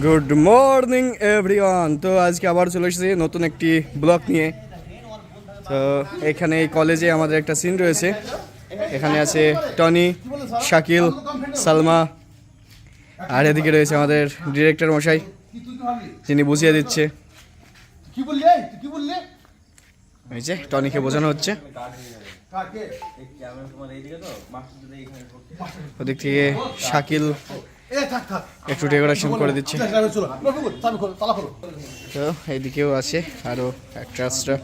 Good morning everyone. তো আজকে আবার চলে এসেছি নতুন একটি ব্লগ নিয়ে। তো এখানে এই কলেজে আমাদের একটা সিন রয়েছে। এখানে আছে টনি, শাকিল, সালমা, আর এদিকে রয়েছে আমাদের ডিরেক্টর মশাই, যিনি বুঝিয়ে দিচ্ছে। এই যে টনিকে বোঝানো হচ্ছে। ওদিক থেকে শাকিল একটু ডেকোরেশন করে দিচ্ছে। তো এইদিকেও আছে আরো এক্সট্রা।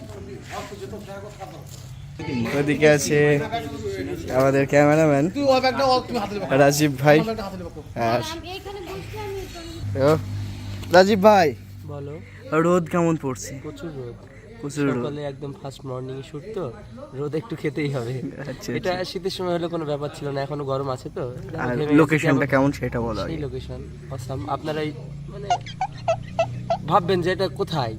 ওদিকে আছে আমাদের ক্যামেরাম্যান রাজীব ভাই। আর রাজীব ভাই বলো, রোদ কেমন পড়ছে? প্রচুর রোদ। প্রচুর রোদ। সকালে একদম ফার্স্ট মর্নিং এ শুট, তো রোদ একটু খেতেই হবে। আচ্ছা, এটা শীতের সময় হলে কোনো ব্যাপার ছিল না, এখনো গরম আছে তো। আর লোকেশনটা কেমন সেটা বলো। এই লোকেশন অসাম। আপনারাই মানে ভাববেন যে এটা কোথায়,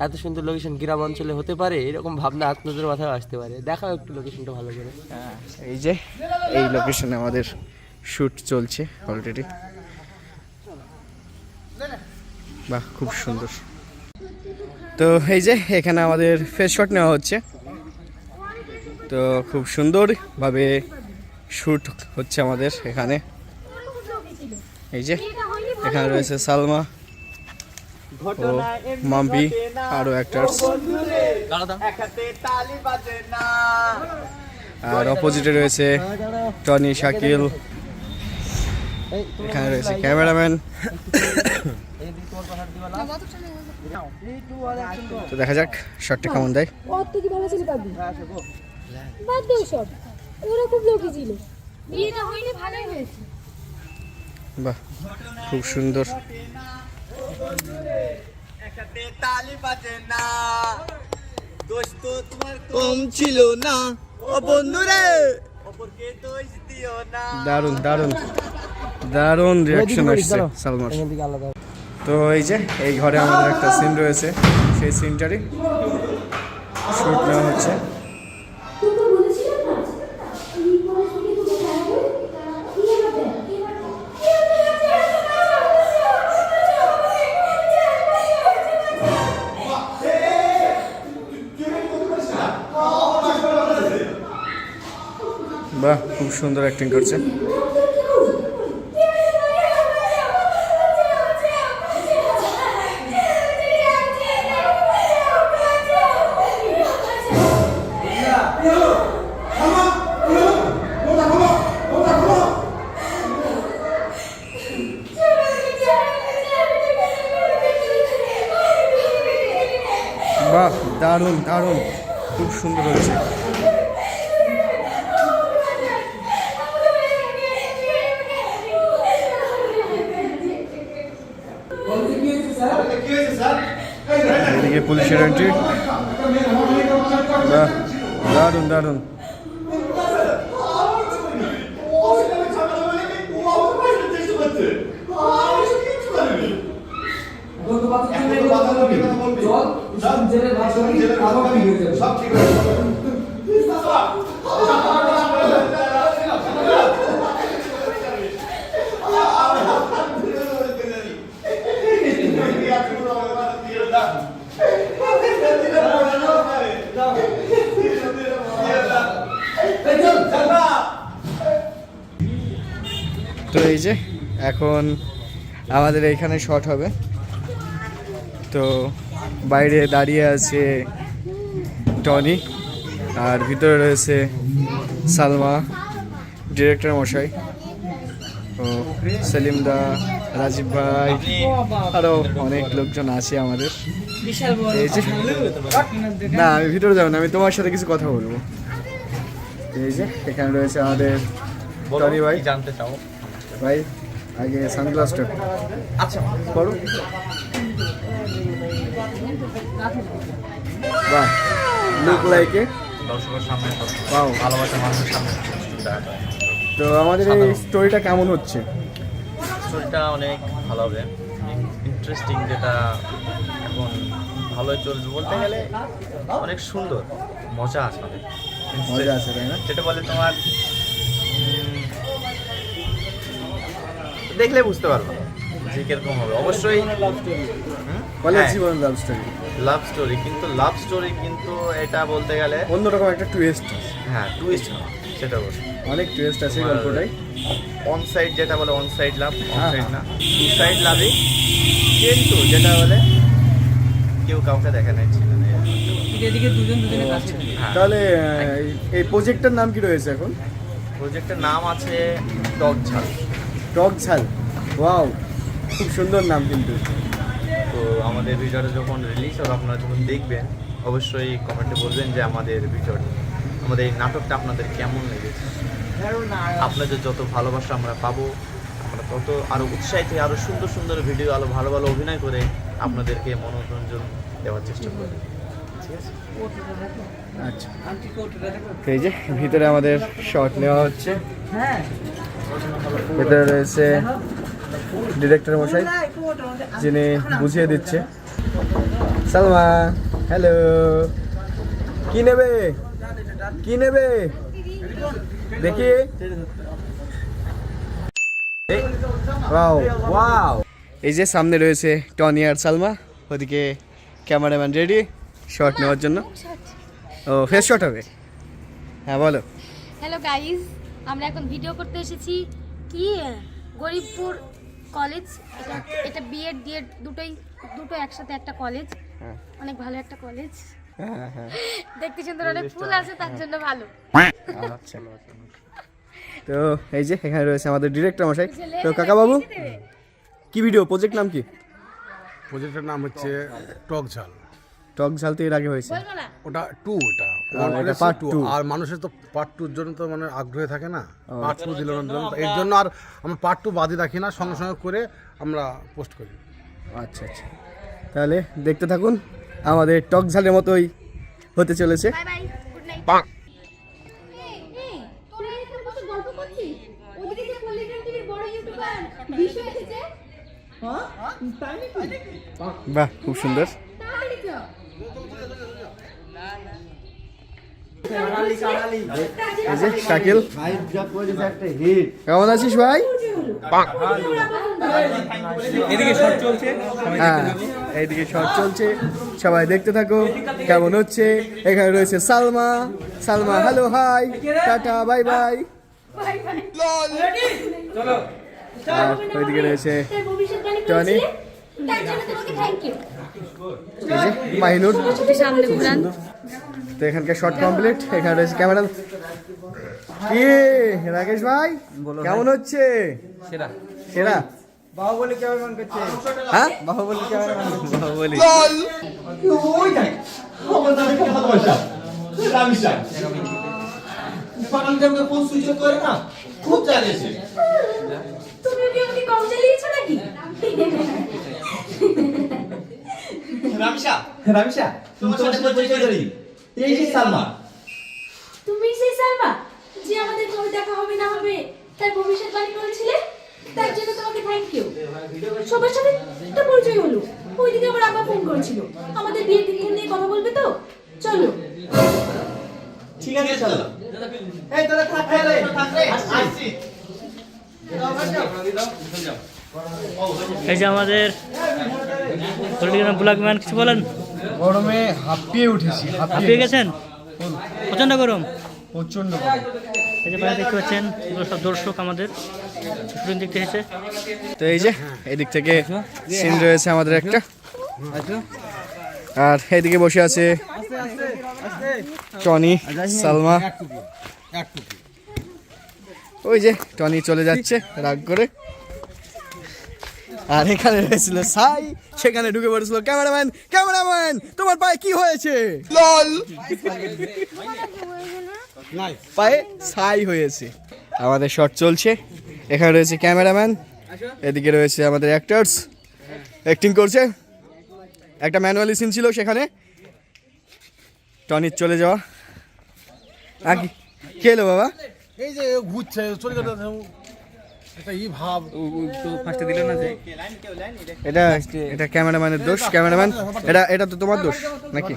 এত সুন্দর লোকেশন গ্রাম অঞ্চলে হতে পারে, এরকম ভাবনা আপনাদের মাথায় আসতে পারে। দেখাও একটু লোকেশনটা ভালো করে। এই যে এই লোকেশনে আমাদের শুট চলছে অলরেডি। বাহ, খুব সুন্দর। তো এই যে এখানে আমাদের ফেস শট নেওয়া হচ্ছে। তো খুব সুন্দরভাবে শ্যুট হচ্ছে আমাদের এখানে। এই যে এখানে রয়েছে সালমা ও মাম্পি, আরও অ্যাক্টার্স। আর অপোজিটে রয়েছে টনি, শাকিল। এখানে রয়েছে ক্যামেরাম্যান। তো দেখা যাক শটটা কেমন দেয়। বাহ, খুব সুন্দর। কম ছিল না ও বন্ধুরে, দারুণ দারুণ দারুণ রিয়াকশন আসছে সালমার। তো এই যে এই ঘরে আমাদের একটা সিন রয়েছে, সেই সিনটারই শুট নেওয়া হচ্ছে। বাহ, খুব সুন্দর অ্যাক্টিং করছে। বাহ, দারুণ দারুণ, খুব সুন্দর হচ্ছে। এদিকে পুলিশের এন্ট্রি। বাহ, দারুণ দারুণ। তো এই যে এখন আমাদের এইখানে শট হবে। তো বাইরে দাঁড়িয়ে আছে টনি, আর ভিতরে রয়েছে সালমা, ডিরেক্টর মশাই, ও সেলিম দা, রাজীব ভাই, আরও অনেক লোকজন আছে আমাদের। এই যে না, আমি ভিতরে যাবো না, আমি তোমার সাথে কিছু কথা বলবো। এই যে এখানে রয়েছে আমাদের টনি ভাই। জানতে চাও ভাই আগে সানগ্লাসটা আচ্ছা করো। বাহ, লুক লাইক এ দর্শকের সামনে ওয়াও, ভালোবাসা মানুষের সামনে। তো আমাদের এই স্টোরিটা কেমন হচ্ছে? স্টোরিটা অনেক ভালো হবে, ইন্টারেস্টিং, যেটা এখন ভালোই চলবে বলতে গেলে। অনেক সুন্দর, মজা আছে, অনেক মজা আছে, তাই না? যেটা বলে তোমার দেখলে বুঝতে পারবো। যে কিরকম হবে অবশ্যই কলেজ জীবন লাভ স্টোরি, লাভ স্টোরি, কিন্তু লাভ স্টোরি কিন্তু এটা বলতে গেলে অন্যরকম একটা টুইস্ট, হ্যাঁ টুইস্ট সেটা বলছি। অনেক টুইস্ট আছে গল্পটাই। অন সাইড যেটা বলে on side love, on side না টু সাইড লাভই, কিন্তু যেটা বলে কেউ কাউকে দেখে নাই ছিল না। হ্যাঁ, তাহলে এই প্রজেক্টটার নাম কি রয়েছে এখন? প্রজেক্টের নাম আছে টক ঝাল। টক ঝাল, ওয়াও, খুব সুন্দর নাম কিন্তু। তো আমাদের ভিডিওটা যখন রিলিজ হবে, আপনারা যখন দেখবেন অবশ্যই কমেন্টে বলবেন যে আমাদের ভিডিওটা, আমাদের এই নাটকটা আপনাদের কেমন লেগেছে। আপনাদের যত ভালোবাসা আমরা পাবো, আমরা তত আরও উৎসাহিত হয়ে আরও সুন্দর সুন্দর ভিডিও, আরও ভালো ভালো অভিনয় করে আপনাদেরকে মনোরঞ্জন দেওয়ার চেষ্টা করব। ঠিক আছে? আচ্ছা, এই যে ভিতরে আমাদের শট নেওয়া হচ্ছে, ভিতরে রয়েছে ডিরেক্টর মশাই যিনি বুঝিয়ে দিচ্ছে। সালমা, হ্যালো, কি নেবে, কি নেবে দেখি। ওয়াও ওয়াও, এই যে সামনে রয়েছে টনি আর সালমা, ওদিকে ক্যামেরাম্যান রেডি শট নেওয়ার জন্য। ও ফেস শট হবে, হ্যাঁ বলো। হ্যালো গাইস, আমরা এখন ভিডিও করতে এসেছি কি গরিবপুর কলেজ। এটা বিএড ডিএড দুটো একসাথে একটা কলেজ, হ্যাঁ। অনেক ভালো একটা কলেজ, হ্যাঁ হ্যাঁ, দেখতে সুন্দর, অনেক ফুল আছে তার জন্য ভালো। আচ্ছা, তো এই যে এখানে রয়েছে আমাদের ডিরেক্টর মশাই। তো কাকা বাবু, কি ভিডিও প্রজেক্ট নাম কি? প্রজেক্টের নাম হচ্ছে টক ঝাল। টক ঝাল তো এর আগে হয়েছে, বলবো না ওটা টু, এটা এটা part two। আর মানুষের তো পার্ট টুর জন্য তো মানে আগ্রহে থাকে না, পার্ট টু দিল না, এর জন্য আর আমরা পার্ট টু বাদই রাখি না, সঙ্গে সঙ্গে করে আমরা পোস্ট করি। আচ্ছা আচ্ছা, তাহলে দেখতে থাকুন, আমাদের টক ঝালের মতোই হতে চলেছে। Bye bye, good night. তোরা এখানে বসে গল্প করছিস, ওদিকে যে পলিগ্রাম টিভির বড় ইউটিউবার বিশু এসেছে। হ্যাঁ, তাই নাকি? বাহ, খুব সুন্দর। তাড়াতাড়ি চল। এই যে শাকিল, কেমন আছিস ভাই? হ্যাঁ, এইদিকে শট চলছে, সবাই দেখতে থাকো কেমন হচ্ছে। এখানে রয়েছে Salma, Salma hello hi tata bye bye. আর ওইদিকে রয়েছে তার ভবিষ্যৎবাণী টনি, করেছিলে, তার জন্য তোমাকে থ্যাংক ইউ। এই যে মাহিনুর। সামনে ঘুরান। তো এখানকার শর্ট কমপ্লিট, এখানে রয়েছে ক্যামেরা। কি রাকেশ ভাই, কেমন হচ্ছে? সেরা সেরা। বাহুবলী কেমন করছে? হ্যাঁ, বাহুবলী কেমন? বাহুবলী তুমি কি আমাকে কম চালিয়েছো নাকি? রামিসা তোমার সাথে পরিচয় করি, এই যে সালমা। তুমি সেই সালমা যে আমাদের কবে দেখা হবে না হবে তার ভবিষ্যৎবাণী করেছিলে, তার জন্য তোমাকে থ্যাংক ইউ। সবার সাথে একটা পরিচয় হলো, ওইদিকে আমার আব্বা ফোন করেছিল, আমাদের বিয়ের দিন নিয়ে কথা বলবে তো, চলো। ঠিক আছে চলো। এই তোরা থাক রে, থাক রে, আসছি। এই যে আমাদের ব্লগম্যান, কিছু বলেন? গরমে হাঁপিয়ে উঠেছি, হাঁপিয়ে গেছেন? প্রচন্ড গরম, প্রচন্ড। এই যে বাইরে দেখতে পাচ্ছেন সব দর্শক আমাদের শুটিং দেখতে এসেছে। তো এই যে এদিক থেকে সিন রয়েছে আমাদের একটা, আর এদিকে বসে আছে টনি, সালমা। ওই যে টনি চলে যাচ্ছে রাগ করে, আর এখানে রয়েছিল সাই, সেখানে ঢুকে পড়েছিল ক্যামেরাম্যান। ক্যামেরাম্যান, তোমার পায়ে কি হয়েছে? লল, পায়ে ছাই হয়েছে। আমাদের শট চলছে, এখানে রয়েছে ক্যামেরাম্যান, এদিকে রয়েছে আমাদের অ্যাক্টরস, অ্যাক্টিং করছে। একটা ম্যানুয়ালি সিন ছিল, সেখানে টনির চলে যাওয়া। আগে কে এলো বাবা? এই যে ঘুরছে চলে যাচ্ছে, এটা ই ভাব এটা এটা ক্যামেরাম্যানের দোষ। ক্যামেরাম্যান, এটা তো তোমার দোষ নাকি?